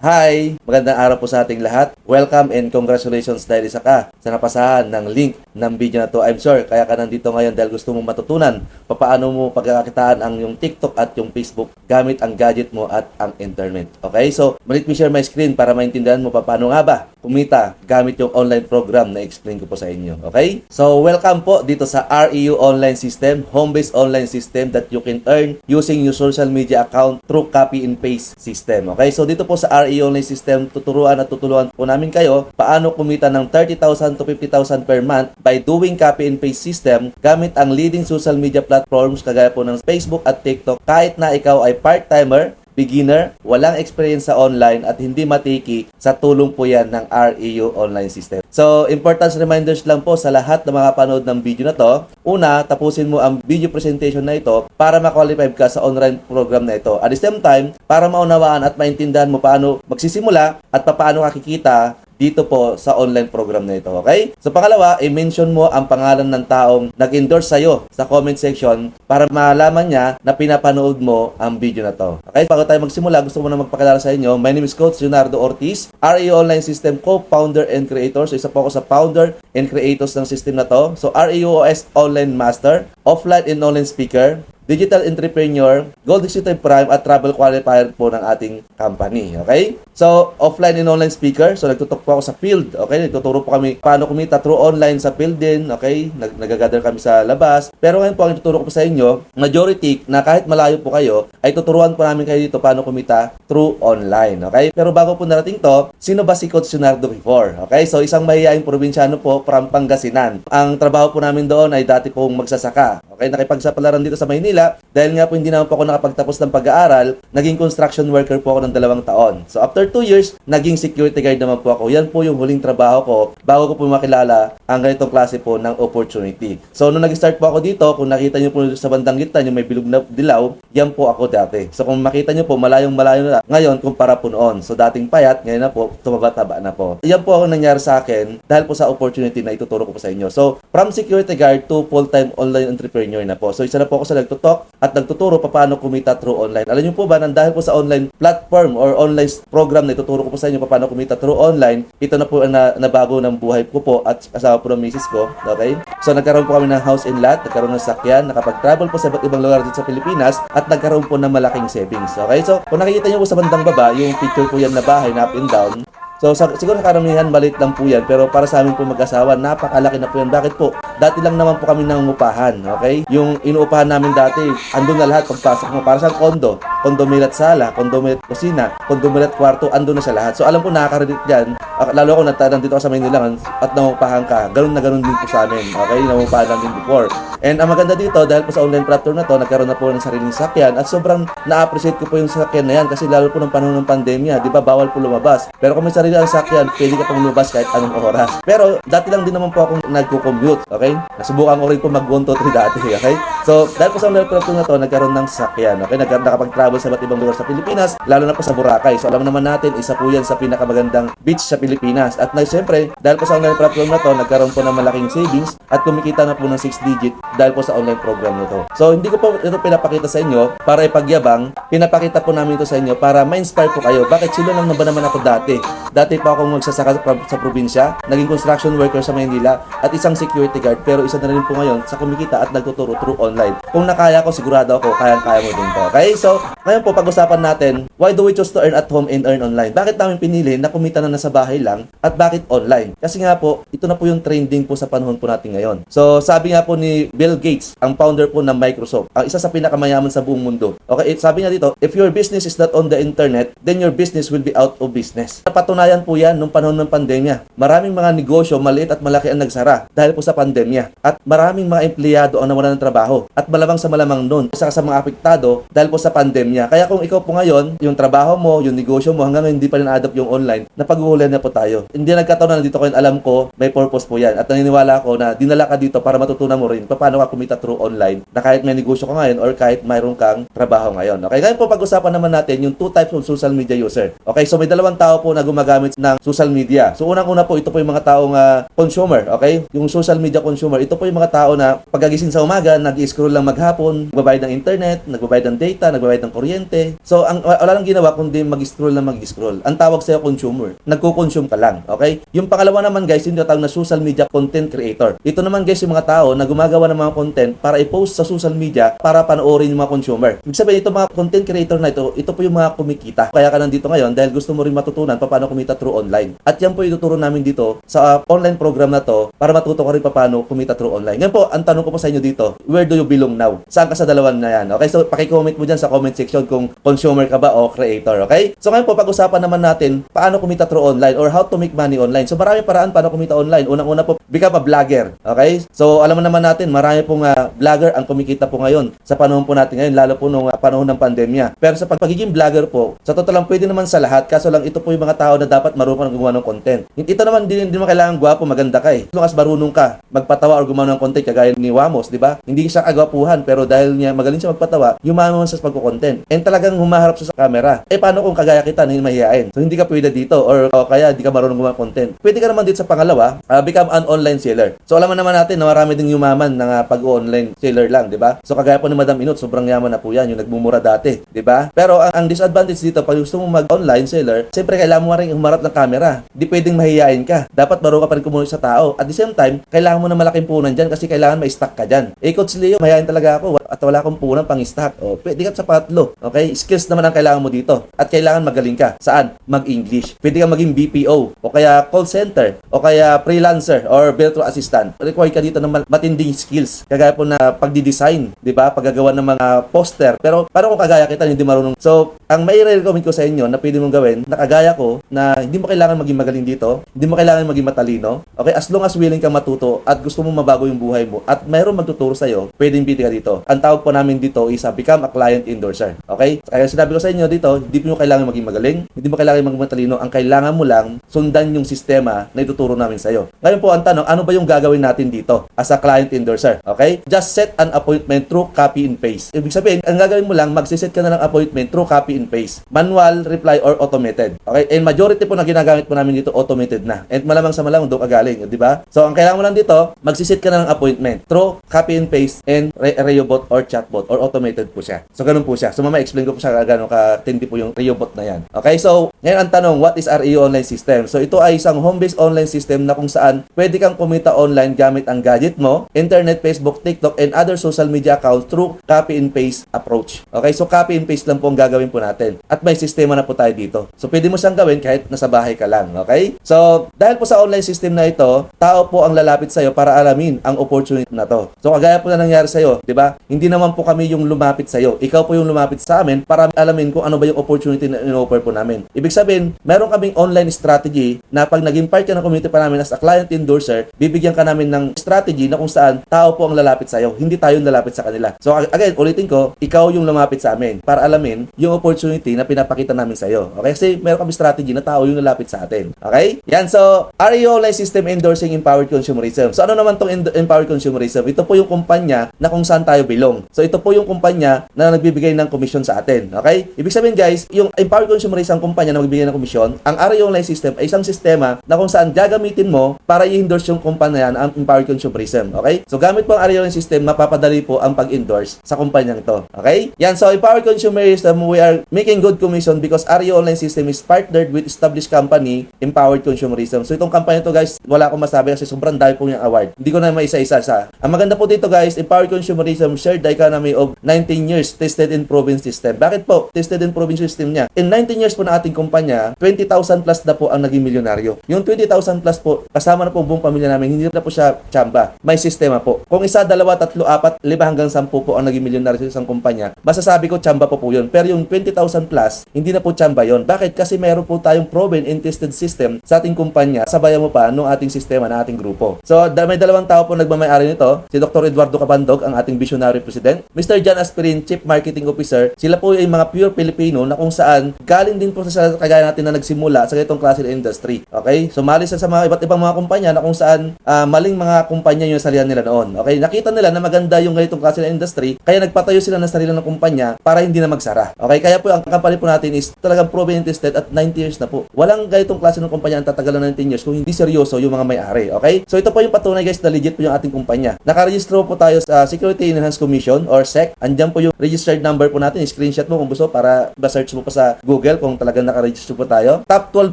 Hi! Magandang araw po sa ating lahat. Welcome and congratulations dahil isa ka sa napasahan ng link ng video na to. I'm sure kaya ka nandito ngayon dahil gusto mong matutunan paano mo pagkakakitaan ang yung TikTok at yung Facebook gamit ang gadget mo at ang internet. Okay? So, let me share my screen para maintindihan mo paano nga ba kumita gamit yung online program na explain ko po sa inyo. Okay? So, welcome po dito sa REU Online System, home-based online system that you can earn using your social media account through copy and paste system. Okay? So, dito po sa REU Online System, tutulungan po namin kayo paano kumita ng 30,000 to 50,000 per month by doing copy and paste system gamit ang leading social media platforms kagaya po ng Facebook at TikTok kahit na ikaw ay part-timer, beginner, walang experience sa online at hindi matiki, sa tulong po yan ng REU Online System. So, importance reminders lang po sa lahat na makapanood ng video na to. Una, tapusin mo ang video presentation na ito para ma-qualify ka sa online program na ito. At the same time, para maunawaan at maintindihan mo paano magsisimula at paano kakikita dito po sa online program na ito, okay? So pangalawa, i-mention mo ang pangalan ng taong nag-endorse sa'yo sa comment section para malaman niya na pinapanood mo ang video na to. Okay? Bago tayo magsimula, gusto ko na magpakilala sa inyo. My name is Coach Leonardo Ortiz, REU Online System co-founder and creator. So isa po ako sa founder and creators ng system na to. So REUOS Online Master, offline and online speaker, digital entrepreneur, Gold Executive Prime at travel qualifier po ng ating company. Okay? So, offline and online speaker. So, nagtutok po ako sa field. Okay? Nagtuturo po kami paano kumita through online sa field din. Okay? Nagagather kami sa labas. Pero ngayon po, ang ituturo ko po sa inyo, majority na kahit malayo po kayo, ay tuturuan po namin kayo dito paano kumita through online. Okay? Pero bago po narating to, sino ba si Coach Leonardo before? Okay? So, isang mahihaing probinsyano po from Pangasinan. Ang trabaho po namin doon ay dati pong magsasaka. Okay? Nakipagsapalaran dito sa Maynila. Dahil nga po hindi naman po ako nakapagtapos ng pag-aaral, naging construction worker po ako ng 2 taon. So after 2 years, naging security guard naman po ako. Yan po yung huling trabaho ko bago ko po makilala ang ganitong klase po ng opportunity. So nung nag-start po ako dito, kung nakita niyo po sa bandang gitna yung may bilog na dilaw, yan po ako dati. So kung makita niyo po, malayong-malayo na ngayon kumpara po noon. So dating payat, ngayon na po, tumaba-taba na po. Yan po ang nangyari sa akin dahil po sa opportunity na ituturo ko po sa inyo. So from security guard to full-time online entrepreneur na po. So isa na po ako sa nagtutok at nagtuturo paano kumita through online. Alam niyo po ba, nang dahil po sa online platform or online program na ituturo ko po sa inyo paano kumita through online, ito na po ang nabago ng buhay ko po at asawa po ng misis ko. Okay? So nagkaroon po kami ng house and lot, nagkaroon ng sakyan, nakapag-travel po sa iba't ibang lugar dito sa Pilipinas at nagkaroon po ng malaking savings. Okay? So kung nakikita niyo po sa bandang baba, yung picture po yan na bahay na up and down. So, siguro sa karamihan, maliit lang po yan. Pero para sa amin po mag-asawa, napakalaki na po yan. Bakit po? Dati lang naman po kami nangungupahan. Okay? Yung inuupahan namin dati, andun na lahat pagpasok mo. Para sa kondo. Kondomilat sala, kondomilat kusina, kondomilat kwarto, andun na sa lahat. So, alam ko nakaka-relate dyan. Lalo ako nandito ako sa Maynila at nangungupahan ka. Ganun na ganun din po sa amin. Okay? Nangungupahan lang din before. And ang maganda dito, dahil po sa online platform na to, nagkaroon na po ng sariling sakyan. At sobrang na-appreciate ko po yung sakyan na yan. Kasi lalo po ng panahon ng pandemya, di ba, bawal po lumabas. Pero kung may sarili ang sakyan, pwede ka pang lumabas kahit anong oras. Pero dati lang din naman po akong nagko-commute, okay? Nasubukan ko rin po mag 1, 2, 3 dati, okay? So, dahil po sa online platform na to, nagkaroon ng sakyan, okay? Nakapag-travel sa iba't ibang lugar sa Pilipinas, lalo na po sa Boracay. So, alam naman natin, isa po yan sa pinakamagandang beach sa Pilipinas. At siyempre, dahil po sa online platform na to, nagkaroon po ng malaking savings at kumikita na po ng 6 digit dahil po sa online program na to. So, hindi ko po ito pinapakita sa inyo para ipagyabang, pinapakita po namin ito sa inyo para ma-inspire po kayo. Bakit sila lang ba naman ako dati? Dati pa akong magsasaka sa probinsya, naging construction worker sa Maynila at isang security guard, pero isa na rin po ngayon sa kumikita at nagtuturo through online. Kung nakaya ko, sigurado ako, kayang-kaya mo din po. Okay? So, ngayon po pag-usapan natin, why do we choose to earn at home and earn online? Bakit namin pinili na kumita na nasa bahay lang at bakit online? Kasi nga po, ito na po yung trending po sa panahon po natin ngayon. So, sabi nga po ni Bill Gates, ang founder po ng Microsoft, ang isa sa pinakamayaman sa buong mundo. Okay? Sabi niya dito, if your business is not on the internet, then your business will be out of business. Napatunayan po yan nung panahon ng pandemya. Maraming mga negosyo, maliit at malaki ang nagsara dahil po sa pandemya. At maraming mga empleyado ang nawalan ng trabaho. At malamang sa malamang nun, isa sa mga apektado dahil po sa pandemya. Kaya kung ikaw po ngayon, yung trabaho mo, yung negosyo mo, hanggang hindi pa rin adapt yung online, napag-uulan na po tayo. Hindi nagkataon na nandito kayo, alam ko, may purpose po yan. At naniniwala ako na dinala ka dito para matutunan mo rin paano ka kumita through online na kahit may negosyo ka ngayon or kahit mayroon kang trabaho ngayon. Okay, ngayon po pag-usapan naman natin yung 2 types of social media user. Okay, so may 2 tao po na gumagamit ng social media. So unang-una po, ito po yung mga taong consumer. Okay, yung social media consumer, ito po yung mga tao na pagkagising sa umaga, nag-scroll lang maghapon, nagbabayad ng internet, nagbabayad ng data, nagbabayad ng kuryente. So wala lang ginawa kundi mag-scroll na mag-scroll. Ang tawag sa'yo consumer. Nagko-consume ka lang. Okay? Yung pangalawa naman guys, yung tawag na social media content creator. Ito naman guys yung mga tao na gumagawa ng mga content para i-post sa social media para panoorin yung mga consumer. Ibig sabihin, ito mga content creator na ito po yung mga kumikita. Kaya ka nandito ngayon dahil gusto mo rin matutunan paano kumita through online. At yan po ituturo namin dito sa online program na to para matuto ka rin paano kumita through online. Ngayon po, ang tanong ko po sa inyo dito, where do you belong now? Saan ka sa dalawan na yan? Okay? So, paki-comment mo dyan sa comment section kung consumer ka ba o creator. Okay? So, ngayon po, pag-usapan naman natin paano kumita through online or how to make money online. So, marami paraan paano kumita online. Unang-una po, become a vlogger. Okay? So, alam mo naman natin, marami pong vlogger ang kumikita po ngayon sa panahon po natin ngayon, lalo po nung panahon ng pandemya. Pero sa pagiging vlogger po, sa totoo lang, pwede naman sa lahat. Kaso lang, ito po yung mga tao na dapat marunong gumawa ng content. Ito naman, hindi mo kailangan gwapo, maganda ka eh. As long as marunong ka, magpatawa or gumawa ng content, kagaya ni Wamos, di ba? Hindi siya kagwapuhan, pero dahil niya magaling siya magpatawa, yumaman sa pagko-content. And talagang humaharap siya sa camera. Eh, paano kung kagaya kita na mahihain? So, hindi ka pwede dito or kaya hindi ka marunong gumawa ng content. Pwede ka naman dito sa pangalawa, become an online seller. So, alam mo naman natin na marami ding yumaman na pag-online seller lang, di ba? So, kagaya po ni Madam Inot, sobrang yaman na po yan, yung nagmumura dati, di ba? Pero ang disadvantage dito, pag gusto mo mag-online seller, siyempre kailangan mo rin humarap ng camera. Di pwedeng mahihain ka. Dapat marunong ka pa rin kumuha sa tao. At the same time, kailangan mo na malaking punan dyan kasi kailangan may stock ka dyan. Eh, Coach Leo, mahihain talaga ako at wala akong punan pang stock. O, pwede ka sa pangatlo. Okay? Skills naman ang kailangan mo dito. At kailangan magaling ka. Saan? Mag-English. Pwede ka maging BPO o kaya call center o kaya freelancer or virtual assistant. Require ka dito ng matinding skills. Kagaya po na pagdi-design, di ba? Paggagawa ng mga poster. Pero paano kung kagaya kita hindi marunong? So, ang may recommend ko sa inyo na pwede mong gawin, na kagaya ko, na hindi mo kailangan maging magaling dito, hindi mo kailangan maging matalino. Okay? As long as willing kang matuto at gusto mo mabago yung buhay mo at mayroong magtuturo sa'yo, pwedeng pwede ka dito. Ang tawag po namin dito is become a client endorser. Okay? Kaya sinabi ko sa inyo dito, hindi mo kailangan maging magaling, hindi mo kailangan maging matalino, ang kailangan mo lang sundan yung sistema na ituturo namin sa'yo. Ngayon po, ang tanong, ano ba yung gagawin natin dito as a client endorser? Okay? Just set an appointment through copy and paste. Ibig sabihin, ang gagawin mo lang, magsiset ka na ng appointment through copy and paste. Manual, reply, or automated. Okay? And majority po na ginagamit po namin dito, automated na. And malamang sa malamang, doon ka galing. Di ba? So, ang kailangan mo lang dito, magsiset ka na ng appointment through copy and paste and Reobot or chatbot or automated po siya. So, ganun po siya. So, explain ko po siya gano'n katindi po yung Reobot na yan. Okay? So, ngayon ang tanong, what is REO online system? So, ito ay isang home-based online system na kung saan pwede kang kumita online gamit ang gadget mo, internet, Facebook, TikTok, and other social media accounts through copy and paste approach. Okay? So, copy and paste lang po ang gagawin po natin. At may sistema na po tayo dito. So, pwede mo siyang gawin kahit nasa bahay ka lang. Okay? So, dahil po sa online system na ito, tao po ang lalapit sa'yo para alamin ang opportunity na to. So, kagaya po na nangyari sa'yo, di ba? Hindi naman po kami yung lumapit sa'yo. Ikaw po yung lumapit sa amin para alamin kung ano ba yung opportunity na in-offer po namin. Ibig sabihin, meron kaming online strategy na pag naging part ka ng community pa namin as a client endorser, bibigyan ka namin ng strategy na kung saan tao po ang lalapit sa'yo. Hindi tayo yung lalapit sa kanila. So, again, ulitin ko, ikaw yung lumapit sa amin para alamin yung opportunity na pinapakita namin sa'yo. Okay? Kasi meron kami strategy na tao yung lalapit sa atin. Okay? Yan. So, REO Online System Endorsing Empowered Consumerism. So, ano naman tong Empowered Consumerism? Ito po yung kumpanya na kung saan tayo belong. So, ito po yung kumpanya na nagbibigay ng komisyon sa atin. Okay? Ibig sabihin, guys, yung Empowered Consumerism kumpanya na magbibigay ng komisyon, ang REO Online System ay isang sistema na kung saan gagamitin mo para i-endorse yung kumpanya na ang Empowered Consumerism. Okay? So, gamit po ang REO Online System, mapapadali po ang pag-endorse sa kumpanyang to. Okay? Yan. So, Empowered Consumerism, we are making good commission because REO Online System is partnered with established company, Empowered Consumerism. So, itong kampanya to, guys, wala akong masabi kasi sobrang dami po yung award. Hindi ko na maisa-isa sa. Ang maganda po dito, guys, Empowered Consumerism shared the economy of 19 years tested in proven system. Bakit po? Tested in proven system niya. In 19 years po na ating kumpanya, 20,000 plus na po ang naging milyonaryo. Yung 20,000 plus po, kasama na po buong pamilya namin, hindi na po siya tsamba. May sistema po. Kung isa, dalawa, tatlo, apat, 5 hanggang 10 po ang naging milyonaryo sa isang kumpanya, masasabi ko tsamba po yun. Pero yung 20,000 plus, hindi na po tsamba yun. Bakit? Kasi meron po tayong proven and tested system sa ating kumpanya. Sabayan mo pa nung ating sistema na ating grupo. So, may dalawang tao po nagmamayari nito. Si Dr. Eduardo Cabandog, ang ating visionary president. Mr. John Aspirin, Chief Marketing Officer. Sila po ay mga pure Filipino na kung saan galing din po sa kagaya natin na nagsimula sa ganitong klase klase ng industry. Okay? Sumali sa mga iba't ibang mga kumpanya na kung saan maling mga kumpanya yung salihan nila noon. Okay? Nakita nila na maganda yung ganitong klase ng industry, kaya nagpatayo sila ng sarili ng kumpanya para hindi na magsara. Okay? Kaya po ang company po natin is talagang proven and tested at 90 years na po. Walang ganitong klase ng kumpanya ang tatagalan ng 19 years kung hindi seryoso yung mga may-ari. Okay? So ito po yung patunay guys na legit po yung ating kumpanya. Nakarehistro po tayo sa Security Enhanced Commission or SEC. Andyan po yung registered number po natin. Screenshot mo kung gusto para ba-search mo pa sa Google kung talagang nakaregister po tayo. Top 12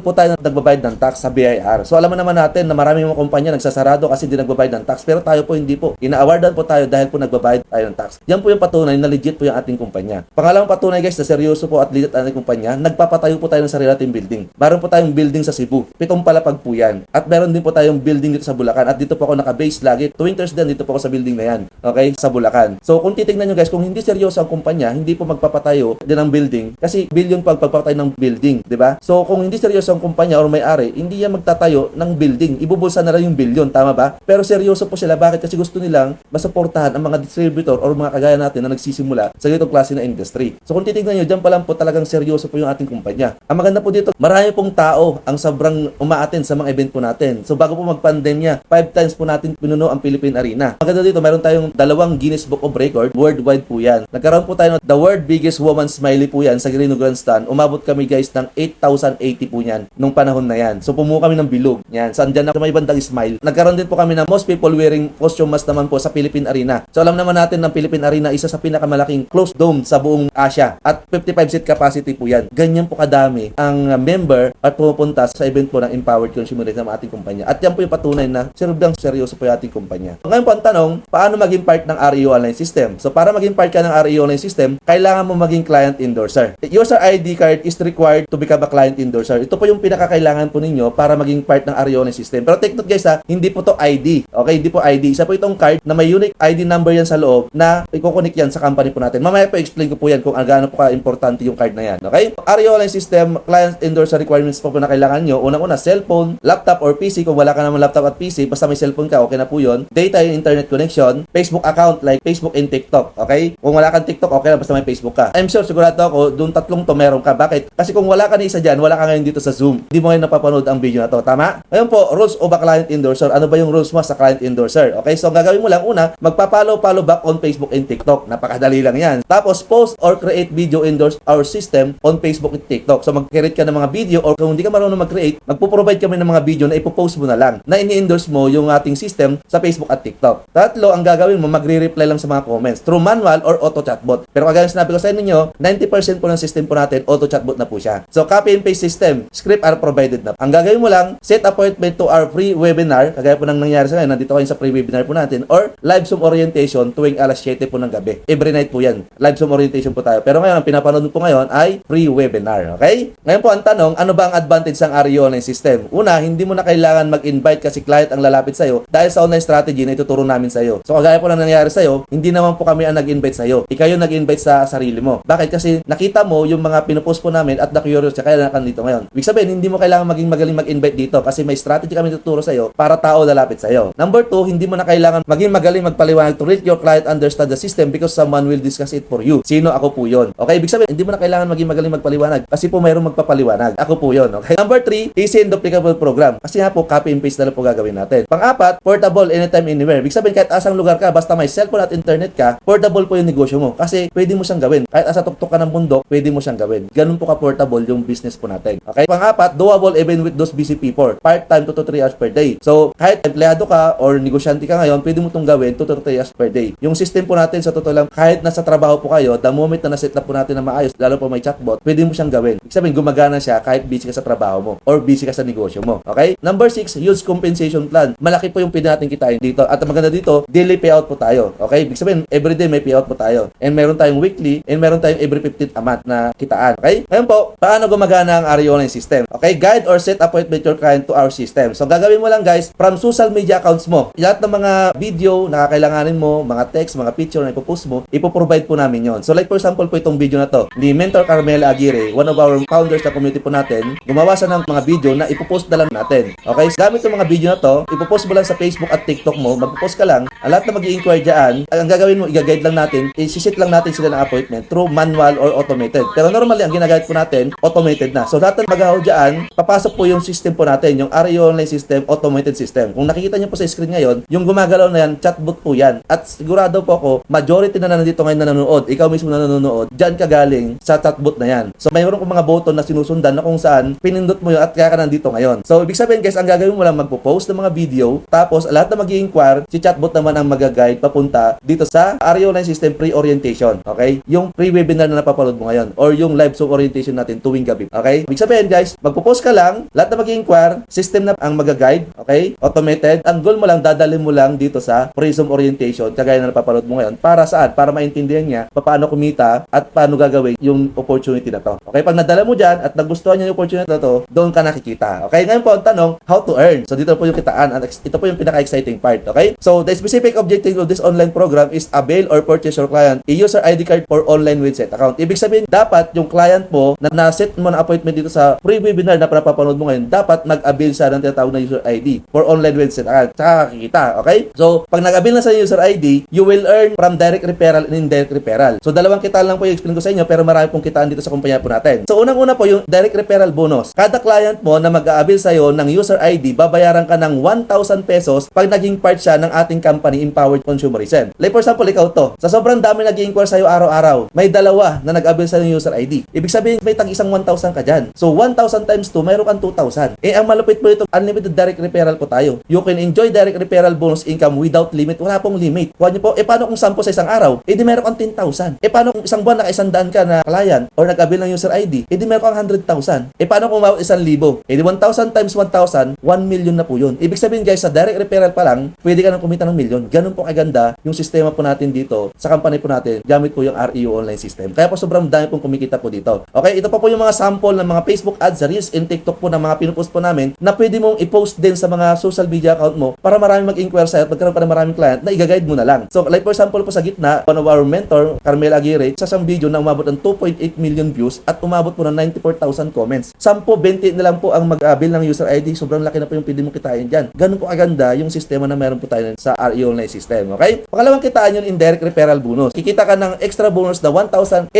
po tayo na nagbabayad ng tax sa BIR. So alam naman natin na maraming mga kumpanya nagsasarado kasi hindi nagbabayad ng tax. Pero tayo po hindi po. Ina-awardan po tayo dahil po nagbabayad tayo ng tax. Yan po yung patunay na legit po yung ating kumpanya. Pangalawang patunay guys na seryoso po at legit ang ating kumpanya, nagpapatayo po tayo ng sarili nating building. Meron po tayong building sa Cebu. 7 palapag po yan. At meron din po tayong building dito sa Bulacan. At dito po ako naka-base lagi. Tuwing Thursday dito po ako sa building na yan. Okay? Sa Bulacan. So kung titingnan nyo guys, kung hindi seryoso ang kumpanya, hindi po magpapatayo din ng building. Kasi billion po ang pagpapatayo ng building. Diba? So kung hindi seryoso ang kumpanya or may-ari, hindi yan magtatayo ng building. Ibubulsa na lang yung billion. Tama ba? Pero seryoso po sila. Bakit? Kasi gusto nilang masuportahan ang mga distributor or mga kagaya natin na nagsisimula sa ganitong klase na industry. So kung titingnan nyo, dyan pa lang po talagang seryoso po yung ating kumpanya. Ang maganda po dito, marami pong tao ang sobrang umaattend sa mga event po natin. So bago po mag-pandemya, 5 times po natin pinuno ang Philippine Arena. Maganda dito, meron tayong 2 Guinness Book of Record, worldwide po yan. Nagkaroon po tayo ng the world biggest woman smiley po yan sa Grino Grandstand. Umabot kami guys ng 8,080 po yan nung panahon na yan. So pumuha kami ng bilog. Yan, saan dyan na may bandang smile. Nagkaroon din po kami ng most people wearing costume mask naman po sa Philippine Arena. So alam naman natin ng Philippine Arena, isa sa pinakamalaking closed dome sa buong Asia. At 55 seat capacity po yan. Ganyan po kadami ang member at pumupunta sa event po ng Empowered Consumerism ng ating kumpanya. At yan po yung patunay na seryoso po yung ating kumpanya. Ngayon po ang tanong, paano maging part ng REO Online System? So para maging part ka ng REO Online System, kailangan mo maging client endorser. User ID card is required to become a client endorser. Ito po yung pinakakailangan po ninyo para maging part ng REO Online System. Pero take note guys ha, hindi po to ID. Okay, hindi po ID. Isa po itong card na may unique ID number yan sa loob na i-connect yan sa company po natin. Mamaya po explain ko po yan kung gaano po ka-importante yung card na yan. Okay? REO Online System, client endorser requirements po na kailangan nyo. Unang-una, cellphone, laptop or PC. Kung wala ka naman laptop at PC, basta may cellphone ka, okay na po yun. Data yung internet connection. Facebook account like Facebook and TikTok. Okay? Kung wala kang TikTok, okay na basta may Facebook ka. I'm sure, sigurado ako, doon 3 to meron ka. Bakit? Kasi kung wala ka na isa dyan, wala ka ngayon dito sa Zoom. Hindi mo ngayon napapanood ang video na to. Tama? Ngayon po, rules of a client endorser. Ano ba yung rules mo sa client endorser? Okay? So, ang gagawin mo lang, una, magpa-follow back on Facebook and TikTok. Napakadali lang yan. Tapos, post or create video endorse our system on Facebook and TikTok. So, mag-create ka ng mga video or kung hindi ka marunong mag-create, magpo-provide kami ng mga video na ipopost mo na lang na ini-endorse mo yung ating system sa Facebook at TikTok. Tatlo, ang gagawin mo, magre-reply lang sa mga comments through manual or auto chatbot. Pero kagaya sinabi ko sa inyo, 90% po ng system po natin, auto chatbot na po siya. So, copy and paste system, script are provided na. Ang gagawin mo lang, set appointment to our free webinar, kagaya po nang nangyari sa ngayon, nandito kayo sa free webinar po natin, or live Zoom orientation tuwing alas 7 po ng gabi. Every night po yan. Live Zoom orientation po tayo. Pero ngayon, ang pinapanood po ngayon ay free webinar. Okay? Ngayon po, ang tanong, ano ba ang advantage ng REO Online System? Una, hindi mo na kailangan mag-invite kasi client ang lalapit sa'yo dahil sa online strategy na ituturo namin sa'yo. So, kagaya po lang nangyari sa'yo, hindi naman po kami ang nag-invite sa'yo. Ikaw yung nag-invite sa sarili mo. Bakit? Kasi nakita mo yung mga pinupost po namin at na-curious ka kaya nandito ngayon. Ibig sabihin, hindi mo kailangan maging magaling mag-invite dito kasi may strategy kami tuturo sa'yo para tao lalapit sa'yo. Number 2, hindi mo na kailangan maging magaling magpaliwanag to let your client understand the system because someone will discuss it for you. Sino? Ako po yun. Okay? Ibig sabihin, hindi mo na kailangan maging magaling magpaliwanag kasi po mayroong magpapaliwanag. Ako po yun. Okay? Number 3, easy and duplicable program. Kasi nga po, copy and paste na lang po gagawin natin. Pang-4, portable anytime, anywhere. Ibig sabihin, kahit asang lugar ka, basta may cellphone at internet ka, portable po yung negosyo mo. Kasi pwede mo siyang gawin. Kahit asa tuktok ka ng bundok, pwede mo siyang gawin. Ganun po ka-portable yung business po natin. Okay? Pang-4, doable even with those busy people. Part-time 2 to 3 hours per day. So, kahit empleyado ka or negosyante ka ngayon, pwede mo itong gawin 2 to 3 hours per day. Yung system po natin, sa totoo lang, kahit nasa trabaho po kayo, the moment na naset up po natin na maayos, lalo po may chatbot, pwede mo siyang gawin. Ibig sabihin, gumagana siya kahit busy ka sa trabaho mo or busy ka sa negosyo mo. Okay? Number 6, use compensation plan. Malaki po yung pwede natin kitain dito. At ang maganda dito, daily payout po tayo. Okay? Ibig sabihin, everyday may payout po tayo. And meron tayong weekly and meron tayong every 15th a month na kitaan. Okay? Ngayon po, paano gumagana ang REO Online System? Okay? Guide or set appointment your client to our system. So, gagawin mo lang guys, from social media accounts mo, lahat ng mga video na kakailanganin mo, mga text, mga picture na ipopost mo, ipoprovide po namin yon. So, like for example po itong video na to, ni Mentor Carmela Aguirre, one of our founders sa community po natin, gumawa siya ng mga video na ipopost na lang natin. Okay? Gamit yung mga video na to, ipopost mo lang sa Facebook at TikTok mo, magpo-post ka lang, ang lahat na mag-i-inquire dyan, ang gagawin mo, i-guide lang natin, isisit lang natin sila ng appointment through manual or automated. Pero normally, ang ginagamit po natin, automated na. So, lahat na mag-ahaw dyan, papasok po yung system po natin, yung REO online system, automated system. Kung nakikita niyo po sa screen ngayon, yung gumagalaw na yan, chatbot po yan. At sigurado po ako, majority na nandito ngayon na nanonood, ikaw mismo na nanonood, dyan ka galing sa chatbot na yan. So, mayroon kong mga button na sinusundan na kung saan pinindot mo yun at kaya ka nandito ngayon. So, ibig sabihin guys, ang gagawin mo lang magpo-post ng mga video, tapos lahat na mag-i-inquire, si chatbot naman ang mag-guide papunta dito sa REO online system pre-orientation. Okay? Yung pre-webinar na napapanood mo ngayon or yung live Zoom orientation natin tuwing gabi. Okay? Ibig sabihin guys, magpo-post ka lang, lahat na mag-i-inquire, system na ang mag-guide, okay? Automated. Ang goal mo lang, dadalhin mo lang dito sa pre-Zoom orientation, kagaya na napapanood mo ngayon. Para saan? Para maintindihan niya paano kumita at paano gagawin yung opportunity na to. Okay? Pag nadala mo dyan at nagustuhan niya yung opportunity na to, doon ka nakikita. Okay? Ngayon po ang tanong, how to earn? So dito po yung kitaan. Ito po yung pinaka-exciting part. Okay? So the specific objective of this online program is avail or purchase your client a user ID card for online website account. Ibig sabihin, dapat yung client mo na na-set mo na appointment dito sa pre-webinar na napapanood mo ngayon, dapat mag-avail siya ng tinatawag na user ID for online website account. Saka kakikita. Okay? So pag nag-avail na sa user ID, you will earn from direct referral and indirect referral. So dalawang kitaan lang po yung explain ko sa inyo, pero marami pong kitaan dito sa kumpanya po natin. So unang-una po yung direct referral bonus. Kada client mo na mag-a-avail sa'yo ng user ID, babayaran ka ng 1,000 pesos pag naging part siya ng ating company Empowered Consumerism. Like for example, ikaw to. Sa sobrang dami nag-i-inquire sa'yo araw-araw, may dalawa na nag-avail sa'yo ng user ID. Ibig sabihin, may tag-isang 1,000 ka dyan. So 1,000 times 2, mayroon kang 2,000. Eh, ang malupit mo ito, unlimited direct referral po tayo. You can enjoy direct referral bonus income without limit. Wala pong limit. Kuha niyo po, paano kung 10 sa isang araw? Di meron kang 10,000. Paano kung isang buwan naka-100 ka na client or nag-avail ng user ID? Di meron kang 100,000. Paano kung umabot 1,000? Di 1,000 times 1,000, 1 million na po yun. Ibig sabihin guys, sa direct referral pa lang, pwede ka nang kumita ng million. Ganun po kaganda yung sistema po natin dito sa company po natin. Gamit po yung REO online system. Kaya po sobrang dami pong kumikita po dito. Okay, ito pa po yung mga sample ng mga Facebook ads, Reels, and TikTok po na mga pinupost po namin na pwede mong i-post din sa mga social media account mo para marami mag-inquire sa'yo at magkaroon pa ng maraming client na i-guide mo na lang. So, like for example po sa gitna, one of our mentor, Carmel Aguirre, sa isang video na umabot ng 2.8 million views at umabot po ng 94,000 comments. 10-20 na lang po ang mag-avail ng user ID. Sobrang laki na po yung pwede mong kitain dyan. Ganun po kaganda yung sistema na meron po tayo sa REO online system. Okay? Pangalawang kitaan yun, indirect referral bonus. Kikita ka ng extra bonus na 1,800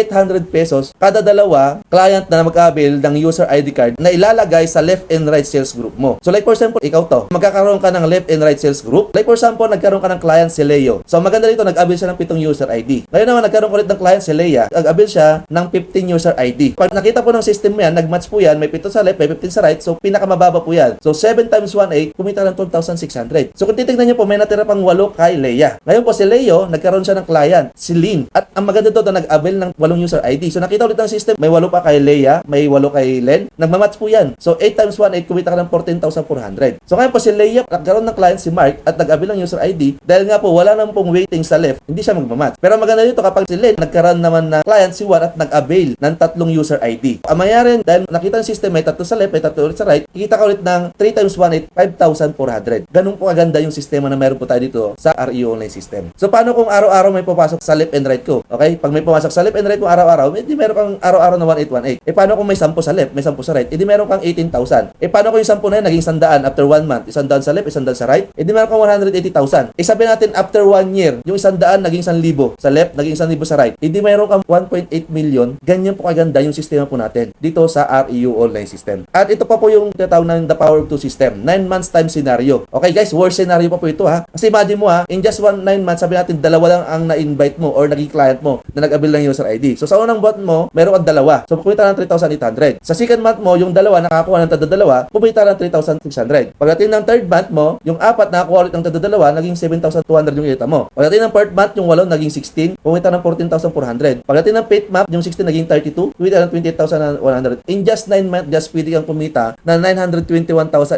pesos kada dalawa client na mag-avail ng user ID card na ilalagay sa left and right sales group mo. So like for example, ikaw to, magkakaroon ka ng left and right sales group. Like for example, nagkaroon ka ng client si Leo. So maganda dito, nag-avail siya ng 7 user ID. Ngayon naman, nagkaroon ko ulit ng client si Leia. Nag-avail siya ng 15 user ID. Pag nakita po ng system mo yan, nag-match po yan, may 7 sa left, may 15 sa right, so pinakamababa po yan. So 7 times 1,8, kumita ng 12,600. So kung titignan nyo po, may natira pang 8 kay Leia. Ngayon po si Leo, nagkaroon siya ng client, si Lynn. At ang maganda doon, nag-avail ng 8 user ID. So nakita ulit ng system, may 8 pa kay Leia, may 8 kay Len. Nagmamatch po yan. So 8 times 1,8, kumita ka ng 14,400. So ngayon po si Leia, nagkaroon ng client si Mark at nag-avail ng user ID. Dahil nga po, wala nang pong waiting sa left, hindi siya magmamatch. Pero maganda dito kapag si Len, nagkaroon naman na client si Juan at nag-avail ng 3 user ID. Ang mangyari, dahil nakita ng system, may 3 sa left, may 3 ulit sa right, kikita ka ulit ng 3 times 1,8, 5,400. Ganun po kaganda yung sistema na meron po tayo dito sa REO online system. So paano kung araw-araw may papasok sa left and right ko? Okay? Pag may pumasok sa left and right ko araw-araw, hindi meron kang araw-araw na 1,818. Paano kung may 10 sa left, may 10 sa right? Hindi meron kang 18,000. Paano kung yung 10 na yun naging 100 after 1 month? 100 sa left, 100 sa right? Hindi meron kang 180,000. Sabi natin after 1 year, yung 100 naging 1,000 sa left, naging 1,000 sa right. Hindi meron kang 1.8 million. Ganyan po kaganda yung sistema po natin dito sa REO online system. At ito pa po yung tinatawag ng the power of 2 system. 9 months time scenario. Okay guys, worst scenario pa po ito ha. Kasi imagine mo ha, in just 9 months, sabi natin dalawa lang ang na-invite mo or naging client mo na nag-avail ng user ID. So sa unang month mo, meron kang dalawa. So kumita ng 3,800. Sa second month mo, yung dalawa nakakuha ng tada-dalawa, kumita ng 3,600. Pagdating ng third month mo, yung 4 nakakuha ulit ng tada-dalawa, naging 7,200 yung kita mo. Pagdating ng fourth month, yung 8 naging 16, kumita ng 14,400. Pagdating ng fifth month, yung 16 naging 32, kumita ng 28,100. In just 9 months, just pwede kang kumita ng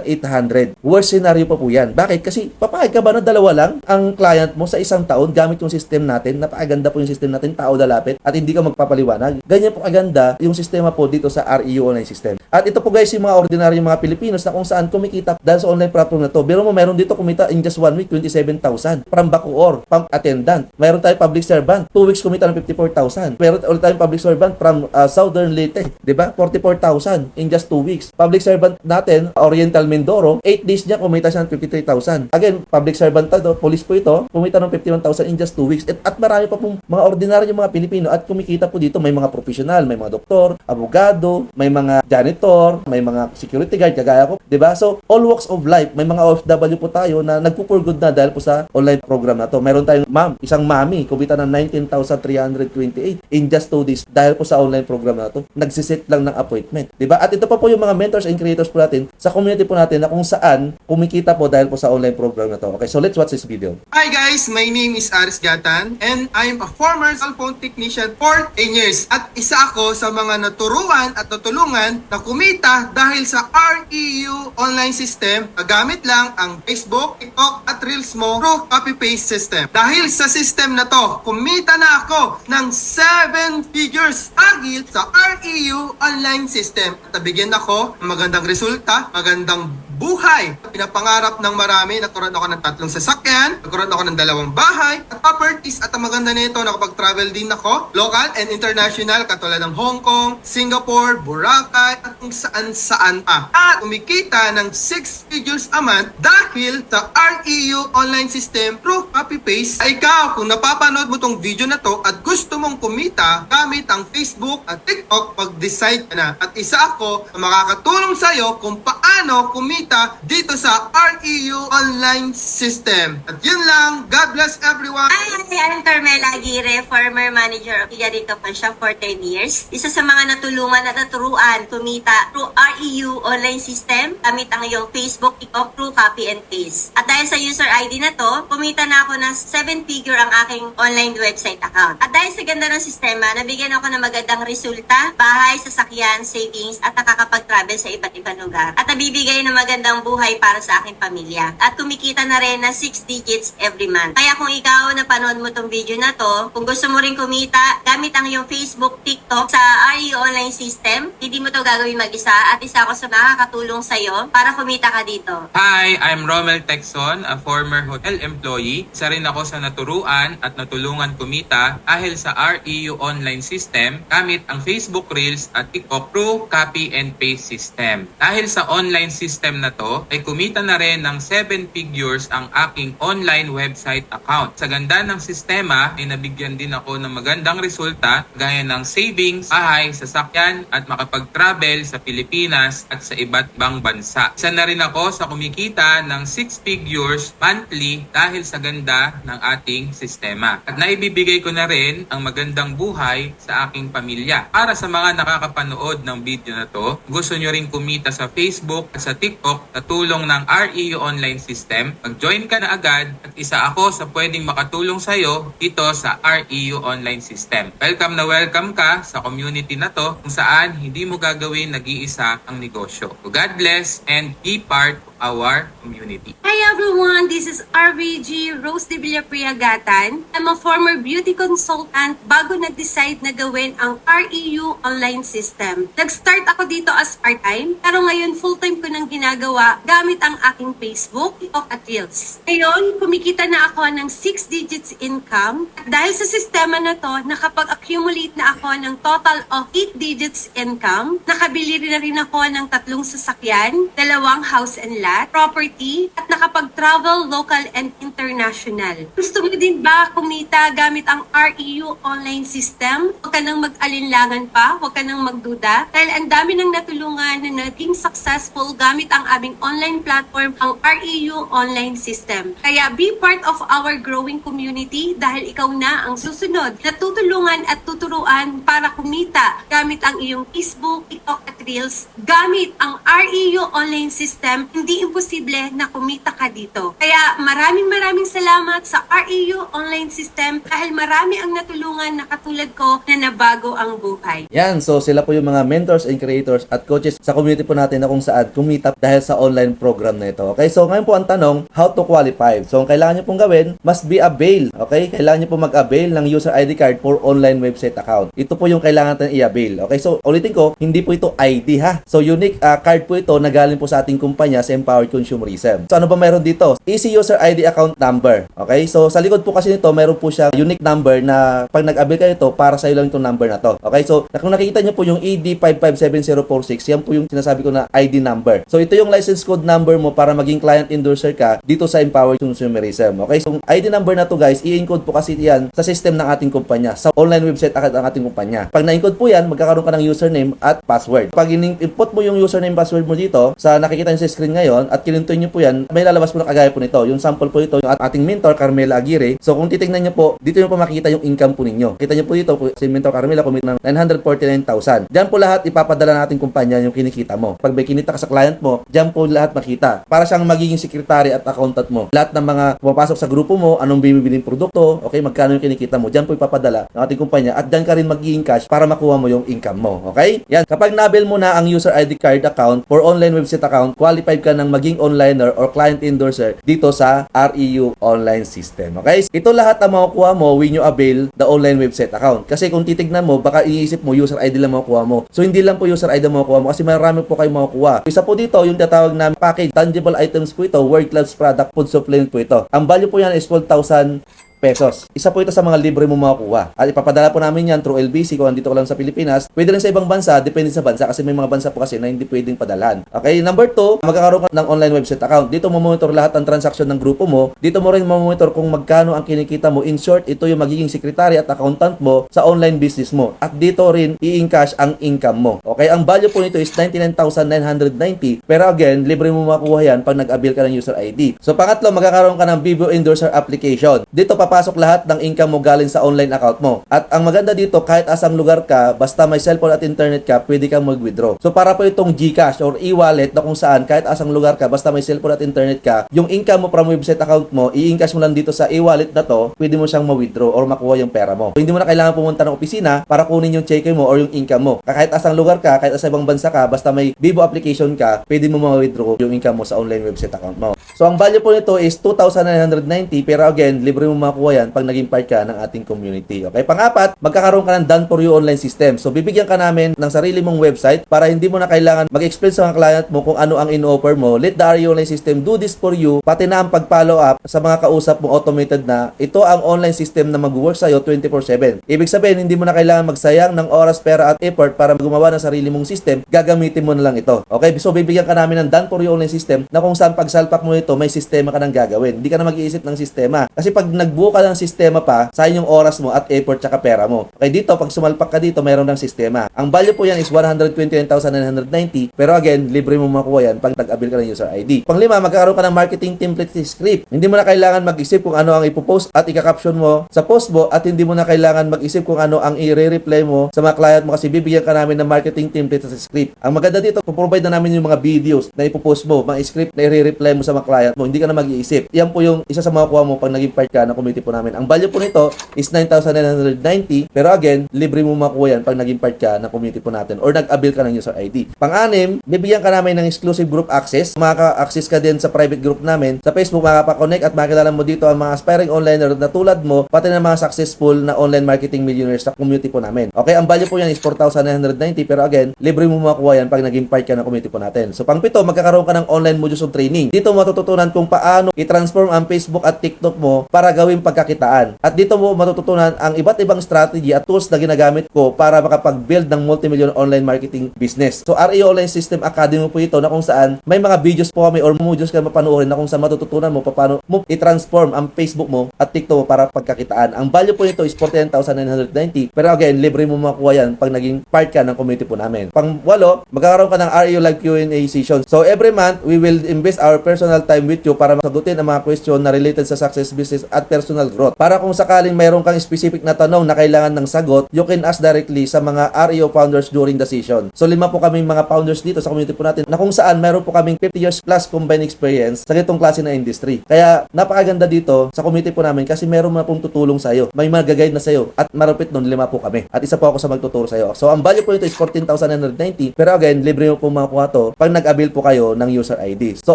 2,800. Worst scenario pa po yan. Bakit? Kasi papayag ka ba na dalawa lang ang client mo sa isang taon gamit yung system natin? Napakaganda po yung system natin, tao lalapit at hindi ka magpapaliwanag. Ganyan po kaganda yung sistema po dito sa REU online system. At ito po guys yung mga ordinaryong mga Pilipinos na kung saan kumikita dahil sa online platform na to. Pero mo meron dito kumita in just 1 week 27,000 from Bacoor, from attendant. Mayroon tayong public servant, 2 weeks kumita ng 54,000. Meron ulit tayong public servant from Southern Leyte, 'di ba? 44,000 in just 2 weeks. Public servant natin, Oriental Mindoro, 8 days niya kumita siya ng 53,000. Again, public servant to, police po ito, kumita ng 51,000 in just 2 weeks. At marami pa pong mga ordinaryong mga Pilipino at kumikita po dito. May mga professional, may mga doktor, abogado, may mga janitor, may mga security guard, kagaya ko, 'di ba? So, all walks of life, may mga OFW po tayo na nagpo-for good na dahil po sa online program na to. Meron tayong isang mami, kumita ng 19,328 in just 2 days dahil po sa online program na to. Nagsiset lang ng appointment, 'di ba? At ito pa po yung mga mentors and creators po natin sa community po natin na kung saan kumikita po dahil po sa online program na to. Okay, so let's watch this video. Hi guys, my name is Aris Gatan and I'm a former cellphone technician for 10 years. At isa ako sa mga naturuan at natulungan na kumita dahil sa REU online system na gamit lang ang Facebook, TikTok at Reels mo through copy-paste system. Dahil sa system na to, kumita na ako ng 7 figures dahil sa REU online system. At nabigyan ako ng magandang resulta, magandang buhay. Pinapangarap ng marami, nagkaroon ako ng 3 sasakyan, nagkaroon ako ng 2 bahay, at properties. At ang maganda nito, nakapag-travel din ako, local and international, katulad ng Hong Kong, Singapore, Boracay, at kung saan-saan pa. At kumikita ng 6 figures a month dahil sa REU online system through copy-paste. Ikaw, kung napapanood mo tong video na to at gusto mong kumita gamit ang Facebook at TikTok, pag-decide ka na. At isa ako na makakatulong sa'yo kung paano kumita dito sa REU online system. At yun lang. God bless everyone. Hi, I'm Carmela Aguirre, former manager of Yarito Pansha for 10 years. Isa sa mga natulungan at naturuan kumita through REU online system gamit ang iyong Facebook, TikTok through copy and paste. At dahil sa user ID na to, kumita na ako ng 7 figure ang aking online website account. At dahil sa ganda ng sistema, nabigyan ako ng magandang resulta, bahay, sasakyan, savings, at nakakapag-travel sa iba't ibang lugar. At nabibigay ng magandang buhay para sa aking pamilya. At kumikita na rin na 6 digits every month. Kaya kung ikaw napanood mo tong video na to, kung gusto mo rin kumita gamit ang iyong Facebook, TikTok sa REU online system, hindi mo to gagawin mag-isa at isa ako sa makakatulong sa'yo para kumita ka dito. Hi, I'm Romel Texon, a former hotel employee. Isa rin ako sa naturuan at natulungan kumita dahil sa REU online system gamit ang Facebook Reels at TikTok through copy and paste system. Dahil sa online system na to, ay kumita na rin ng 7 figures ang aking online website account. Sa ganda ng sistema, ay nabigyan din ako ng magandang resulta gaya ng savings, bahay, sasakyan at makapag-travel sa Pilipinas at sa iba't ibang bansa. Isa na rin ako sa kumikita ng 6 figures monthly dahil sa ganda ng ating sistema. At naibibigay ko na rin ang magandang buhay sa aking pamilya. Para sa mga nakakapanood ng video na to, gusto nyo rin kumita sa Facebook at sa TikTok sa tulong ng REU online system, mag-join ka na agad at isa ako sa pwedeng makatulong sa'yo dito sa REU online system. Welcome na welcome ka sa community na to kung saan hindi mo gagawin nag-iisa ang negosyo. So God bless and be part of our community. Hi everyone, this is RBG Rose de Villapriagatan. I'm a former beauty consultant bago nag-decide na gawin ang REU online system. Nag-start ako dito as part-time, pero ngayon full-time ko nang ginagawa gamit ang aking Facebook, TikTok at Reels. Ngayon, kumikita na ako ng 6 digits income. At dahil sa sistema na to, nakapag-accumulate na ako ng total of 8 digits income. Nakabili na rin ako ng 3 sasakyan, 2 house and lot, property, at nakapag-travel local and international. Gusto mo din ba kumita gamit ang REU online system? Huwag ka nang mag-alinlangan pa, huwag ka nang magduda, dahil ang dami nang natulungan na naging successful gamit ang aming online platform, ang REU online system. Kaya be part of our growing community dahil ikaw na ang susunod na tutulungan at tuturuan para kumita gamit ang iyong Facebook, TikTok at Reels. Gamit ang REU online system, hindi imposible na kumita ka dito. Kaya maraming salamat sa REU online system dahil marami ang natulungan na katulad ko na nabago ang buhay. Yan, so sila po yung mga mentors and creators at coaches sa community po natin na kung saan kumita dahil sa online program na ito. Okay, so ngayon po ang tanong, how to qualify? So ang kailangan nyo pong gawin, must be avail. Okay, kailangan nyo po mag-avail ng user ID card for online website account. Ito po yung kailangan natin i-avail. Okay, so ulitin ko, hindi po ito ID ha. So unique card po ito na galing po sa ating kumpanya sa Empowered Consumerism. So ano ba meron dito? Easy user ID account number. Okay, so sa likod po kasi nito, meron po siya unique number na pag nag-avail kayo ito, para sa iyo lang itong number na to. Okay, so kung nakikita nyo po yung ED557046, yan po yung sinasabi ko na ID number. So ito yung license code number mo para maging client endorser ka dito sa Empowered Consumerism. Okay, so ID number na to guys, i-encode po kasi yan sa system ng ating kumpanya, sa online website account ng ating kumpanya. Pag na-encode po yan, magkakaroon ka ng username at password. Pag input mo yung username password mo dito sa nakikita nyo sa screen ngayon at kinintoy nyo po yan, may lalabas po na kagaya po nito. Yung sample po ito, yung ating mentor Carmela Aguirre. So kung titingnan nyo po, dito nyo po makikita yung income po ninyo. Kita nyo po dito, si mentor Carmela kumita ng 949,000. Diyan po lahat ipapadala natin kumpanya yung kinikita mo. Pag may kinita ka sa client mo, diyan po lahat makita. Para siyang magiging secretary at accountant mo. Lahat ng mga pumapasok sa grupo mo, anong bibibiling produkto, okay, magkano yung kinikita mo, diyan po ipapadala ng ating kumpanya at diyan ka rin mag-i-in cash para makuha mo yung income mo. Okay? Yan. Kapag nabil mo na ang user ID card account for online website account, qualified ka ng maging onliner or client endorser dito sa REU online system. Okay? Ito lahat ang makukuha mo when you avail the online website account. Kasi kung titignan mo, baka iisip mo user ID lang makukuha mo. So hindi lang po user ID ang makukuha mo kasi marami po kayong makukuha. Isa po dito yung tatawag na package tangible items po ito, world class product food supplement po ito. Ang value po yan is 12,000 pesos. Isa po ito sa mga libre mo makukuha. At ipapadala po namin yan through LBC kung andito ka lang sa Pilipinas. Pwede rin sa ibang bansa, depende sa bansa kasi may mga bansa po kasi na hindi pwedeng padalan. Okay, number 2, magkakaroon ka ng online website account. Dito mo monitor lahat ng transaksyon ng grupo mo. Dito mo rin monitor kung magkano ang kinikita mo. In short, ito yung magiging secretary at accountant mo sa online business mo. At dito rin i-encash ang income mo. Okay, ang value po nito is 99,990. Pero again, libre mo makukuha yan pag nag-avail ka ng user ID. So pangatlo, magkakaroon ka ng Vivo Endorser application. Dito papasok lahat ng income mo galing sa online account mo. At ang maganda dito, kahit asang lugar ka, basta may cellphone at internet ka, pwede kang mag-withdraw. So para po itong GCash or e-wallet na kung saan kahit asang lugar ka, basta may cellphone at internet ka, yung income mo from website account mo, i-encash mo lang dito sa e-wallet na to, pwede mo siyang ma-withdraw or makuha yung pera mo. So, hindi mo na kailangan pumunta ng opisina para kunin yung cheque mo or yung income mo. Kahit asang lugar ka, kahit sa ibang bansa ka, basta may Vivo application ka, pwede mo ma-withdraw yung income mo sa online website account mo. So ang value po nito is 2,990 pero again, libre mo makuha yan pag naging part ka ng ating community. Okay? Pang-apat, magkakaroon ka ng done for you online system. So bibigyan ka namin ng sarili mong website para hindi mo na kailangan mag-explain sa mga client mo kung ano ang in-offer mo. Let the REU online system do this for you, pati na ang pag-follow up sa mga kausap mo automated na. Ito ang online system na mag-work sa'yo 24/7. Ibig sabihin, hindi mo na kailangan magsayang ng oras, pera at effort para gumawa ng sarili mong system. Gagamitin mo na lang ito. Okay? So bibigyan ka namin ng done for you online system na kung saan pagsalpak mo ito, may sistema ka nang gagawin. Hindi ka na mag-iisip ng sistema. Kasi pag nagbuo ka ng sistema pa, sayang yung oras mo at effort tsaka pera mo. Okay, dito, pag sumalpak ka dito, mayroon ng sistema. Ang value po yan is 129,990. Pero again, libre mo makuha yan pag nag-avail ka ng user ID. Panglima, magkakaroon ka ng marketing template script. Hindi mo na kailangan mag-isip kung ano ang ipopost at ika-caption mo sa post mo at hindi mo na kailangan mag-isip kung ano ang i-reply mo sa mga client mo kasi bibigyan ka namin ng marketing template sa script. Ang maganda dito, provide na namin yung mga videos na ipopost mo, mga script na i-reply mo sa mga client mo. Hindi ka na mag-iisip. Yan po yung isa sa mga kuha mo pag naging part ka ng community po namin. Ang value po nito is 9,990 pero again, libre mo makuha yan pag naging part ka ng community po natin or nag-avail ka ng user ID. Pang-anim, bibigyan ka namin ng exclusive group access. Makaka-access ka din sa private group namin. Sa Facebook, makaka-connect at makikilala mo dito ang mga aspiring onliner na tulad mo, pati ng mga successful na online marketing millionaires sa community po namin. Okay, ang value po yan is 4,990 pero again, libre mo makuha yan pag naging part ka ng community po natin. So, pang-pito, magkakaroon ka ng online modules of training. Dito mo matututunan kung paano i-transform ang Facebook at TikTok mo para gawing pagkakitaan. At dito mo matututunan ang iba't ibang strategy at tools na ginagamit ko para makapag-build ng multimillion online marketing business. So, REU Online System Academy po ito na kung saan may mga videos po kami or modules ka mapanoorin na kung saan matututunan mo paano mo i-transform ang Facebook mo at TikTok mo para pagkakitaan. Ang value po nito is 49,990 pero again, libre mo makuha yan pag naging part ka ng community po namin. Pang-walo, magkakaroon ka ng REU Live Q&A session. So, every month, we will invest our personal time time with you para masagutin ang mga question na related sa success business at personal growth. Para kung sakaling mayroon kang specific na tanong na kailangan ng sagot, you can ask directly sa mga REO founders during the session. So 5 po kaming mga founders dito sa community po natin na kung saan mayroon po kaming 50 years plus combined experience sa ganitong klase na industry. Kaya napakaganda dito sa community po namin kasi meron na pong tutulong sa iyo. May mag-guide na sa iyo at marupit nun 5 po kami. At isa po ako sa magtuturo sa iyo. So ang value po nito is 14,990 pero again, libre mo po makukuha to pag nag-avail po kayo ng user ID. So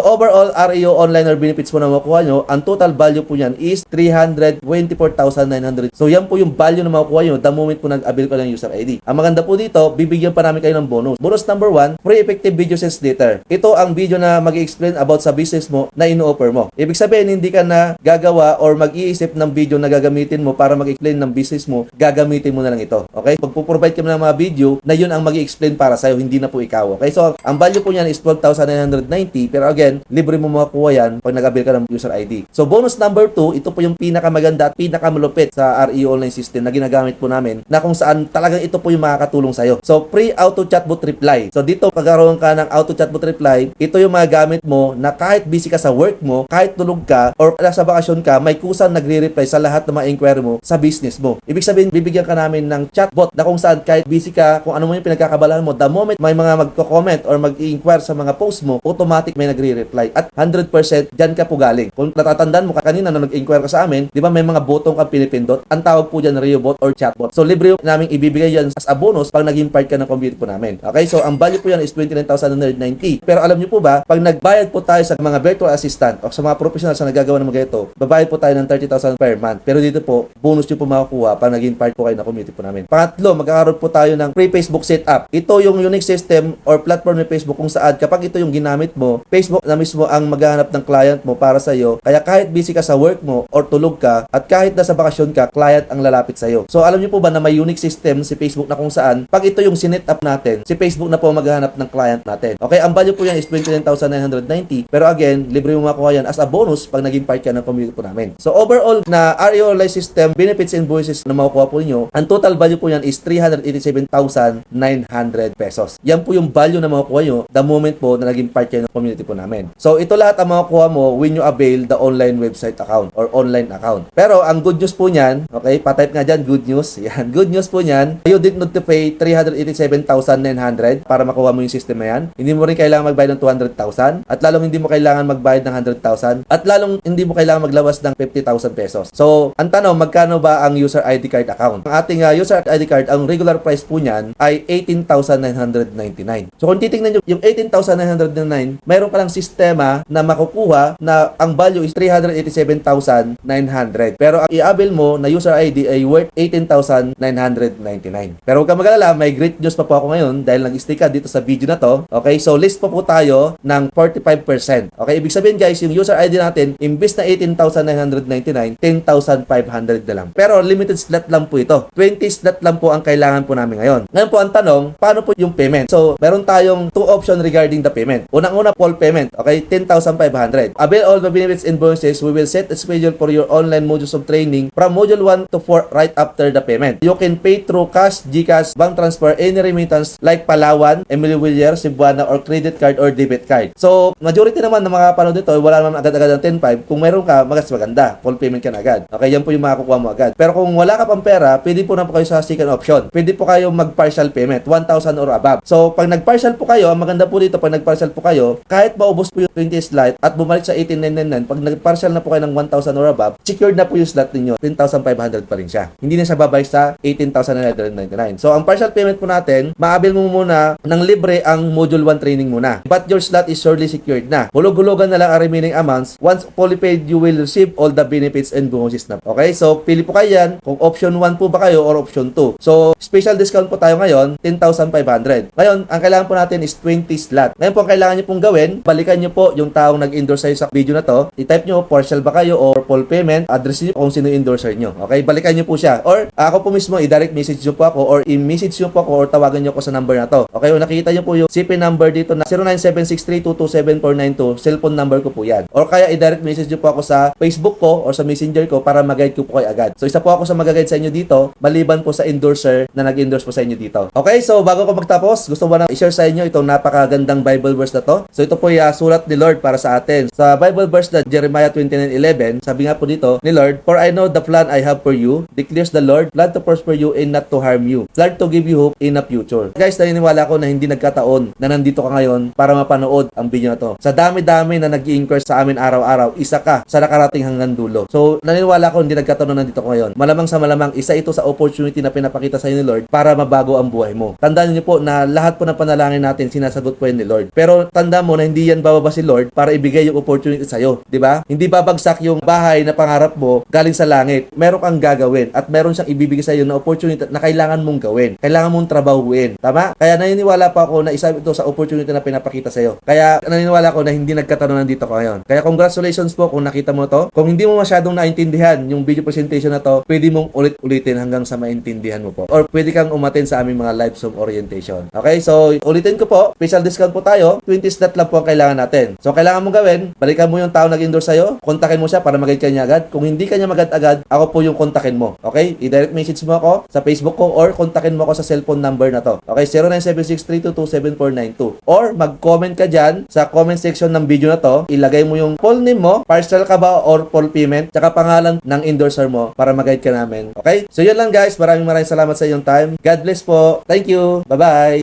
overall, REO online or benefits po na makukuha nyo, ang total value po niyan is 324,900. So yan po yung value na makukuha nyo the moment po nag-avail ko ng user ID. Ang maganda po dito, bibigyan pa namin kayo ng bonus. Bonus number 1, free effective video sales later. Ito ang video na mag-explain about sa business mo na ino-offer mo. Ibig sabihin, hindi ka na gagawa or mag-iisip ng video na gagamitin mo para mag-explain ng business mo, gagamitin mo na lang ito. Okay? Pagpo-provide kami ng mga video na yun ang mag-explain para sa'yo, hindi na po ikaw. Okay? So, ang value po niyan is 12,990 pero again, libre mo makukuha yan pag nag-avail ka ng user ID. So, bonus number 2, ito po yung pinakamaganda at pinakamalupit sa REO online system na ginagamit po namin na kung saan talagang ito po yung makakatulong sa'yo. So, free auto chatbot reply. So, dito pagkaroon ka ng auto chatbot reply, ito yung magagamit mo na kahit busy ka sa work mo, kahit tulog ka, or nasa bakasyon ka, may kusang nagre-reply sa lahat ng mga inquiry mo sa business mo. Ibig sabihin, bibigyan ka namin ng chatbot na kung saan kahit busy ka, kung ano mo yung pinagkakabalahan mo, the moment may mga magko-comment or mag-i-inquire sa mga post mo, automatic may nagre-reply. At 100% dyan ka po galing. Kung natatandaan mo kanina na nag-inquire ka sa amin, di ba may mga butong kang pinipindot? Ang tawag po dyan REObot or chatbot. So, libre yung namin ibibigay yan as a bonus pag naging part ka ng community po namin. Okay? So, ang value po yan is 29,990. Pero alam niyo po ba, pag nagbayad po tayo sa mga virtual assistant o sa mga professional sa nagagawa ng mga ito, babayad po tayo ng 30,000 per month. Pero dito po, bonus nyo po makukuha pag naging part po kayo ng community po namin. Pangatlo, magkakaroon po tayo ng free Facebook setup. Ito yung unique system or platform ng Facebook kung saan kapag ito yung ginamit mo, Facebook na mismo ang maghahanap ng client mo para sa iyo. Kaya kahit busy ka sa work mo or tulog ka at kahit nasa bakasyon ka, client ang lalapit sa iyo. So alam niyo po ba na may unique system si Facebook na kung saan pag ito yung sinet up natin, si Facebook na po maghahanap ng client natin. Okay, ang value po yan is 29,990 pero again, libre mo makuha yan as a bonus pag naging part ka ng community po namin. So overall na REO online system benefits and invoices na makukuha po niyo, ang total value po yan is 387,900 pesos. Yan po yung value na makukuha nyo the moment po na naging part kayo ng community po namin. So ito lahat ang makukuha mo when you avail the online website account or online account. Pero ang good news po niyan, okay, patype nga dyan, good news. Yan, good news po niyan, you did not to pay 387,900 para makuha mo yung system na yan. Hindi mo rin kailangan magbayad ng 200,000 at lalong hindi mo kailangan magbayad ng 100,000 at lalong hindi mo kailangan maglawas ng 50,000 pesos. So, ang tanong, magkano ba ang user ID card account? Ang ating user ID card, ang regular price po niyan ay 18,999. So, kung titingnan nyo, yung 18,999, mayroon ka lang sistema na makukuha na ang value is 387,900. Pero ang i-avail mo na user ID ay worth 18,999. Pero huwag kang mag-alala, may great news pa po ako ngayon dahil nag-stick ka dito sa video na to. Okay, so list po tayo ng 45%. Okay, ibig sabihin guys, yung user ID natin, imbis na 18,999, 10,500 na lang. Pero limited slot lang po ito. 20 slot lang po ang kailangan po namin ngayon. Ngayon po ang tanong, paano po yung payment? So, meron tayong two options regarding the payment. Unang-una, full payment. Okay, 10,500. Avail all the benefits and bonuses. We will set a schedule for your online modules of training from module 1 to 4 right after the payment. You can pay through cash, GCash, bank transfer, any remittance like Palawan, Emily Villar, Cebuana, or credit card or debit card. So, majority naman ng mga panood dito, wala naman agad-agad ng 10,500. Kung meron ka, mas maganda. Full payment ka na agad. Okay, yan po yung makakukuha mo agad. Pero kung wala ka pang pera, pwede po na po kayo sa second option. Pwede po kayo mag-partial payment, 1,000 or above. So, pag nag-partial po kayo, ang maganda po dito, pag nag-partial po kayo, kahit maubos po yung 20 slot at bumalik sa 18,999, pag nag-partial na po kayo ng 1,000 or above, secured na po yung slot ninyo. 10,500 pa rin siya. Hindi na siya babalik sa 18,999. So, ang partial payment po natin, maabil mo muna ng libre ang module 1 training muna. But your slot is surely secured na. Hulog-hulugan na lang ang remaining amounts. Once fully paid, you will receive all the benefits and bonuses na. Okay? So, pili po kayo yan kung option 1 po ba kayo or option 2. So, special discount po tayo ngayon, 10,500. Ngayon, ang kailangan po natin is 20 slot. Ngayon po, ang kailangan nyo pong gawin, balikan nyo po yung taong nag-endorse sa'yo sa video na to. I-type nyo, partial ba kayo or full payment, address nyo kung sino endorser nyo. Okay? Balikan nyo po siya. Or, ako po mismo, i-direct message nyo po ako or i-message nyo po ako or tawagan nyo ako sa number na to. Okay? O nakita nyo po yung CP number dito na 097632279492. Cellphone number ko po yan. Or kaya i-direct message nyo po ako sa Facebook ko or sa Messenger ko para mag-guide ko po kayo agad. So, isa po ako sa mag-guide sa inyo dito, maliban po sa endorser na nag-endorse po sa inyo dito. Okay? So, bago ko magtapos, gusto ko na i-share sa inyo itong napakagandang Bible verse na to. So, ito po yung sulat ni Lord para sa sa atin. Sa Bible verse na Jeremiah 29:11, sabi nga po dito ni Lord, "For I know the plan I have for you, declares the Lord, plan to prosper you and not to harm you, plan to give you hope in the future." Guys, naniniwala ko na hindi nagkataon na nandito ka ngayon para mapanood ang video na to. Sa dami-dami na nag-i-encourage sa amin araw-araw, isa ka sa nakarating hanggang dulo. So, naniniwala ko hindi nagkataon na nandito ko ngayon. Malamang sa malamang, isa ito sa opportunity na pinapakita sa inyo ni Lord para mabago ang buhay mo. Tandaan niyo po na lahat po ng panalangin natin sinasagot po yan ni Lord. Pero tanda mo na hindi yan bababa si Lord para ibigay yung opportunity sa'yo. Di ba? Hindi babagsak yung bahay na pangarap mo galing sa langit. Meron kang gagawin at meron siyang ibibigay sa'yo na opportunity na kailangan mong gawin. Kailangan mong trabahuin. Tama? Kaya naniniwala pa ako na isa ito sa opportunity na pinapakita sa'yo. Kaya naniniwala ko na hindi nagkataon dito ko ngayon. Kaya congratulations po kung nakita mo to. Kung hindi mo masyadong naintindihan yung video presentation na to, pwede mong ulit-ulitin hanggang sa maintindihan mo po. Or pwede kang umattend sa aming mga live Zoom orientation. Okay? So, ulitin ko po, special discount po tayo. 20 slot lang po ang kailangan natin. So, kailangan mong gawin, balikan mo yung tao nag-endorse sa'yo, kontakin mo siya para mag-guide ka niya agad. Kung hindi ka niya mag-guide agad, ako po yung kontakin mo. Okay? I-direct message mo ako sa Facebook ko or kontakin mo ako sa cellphone number na to. Okay? 0976-322-7492. Or mag-comment ka dyan sa comment section ng video na to. Ilagay mo yung full name mo, partial ka ba or full payment, tsaka pangalan ng endorser mo para mag-guide ka namin. Okay? So, yun lang guys. Maraming salamat sa iyong time. God bless po. Thank you. Bye-bye.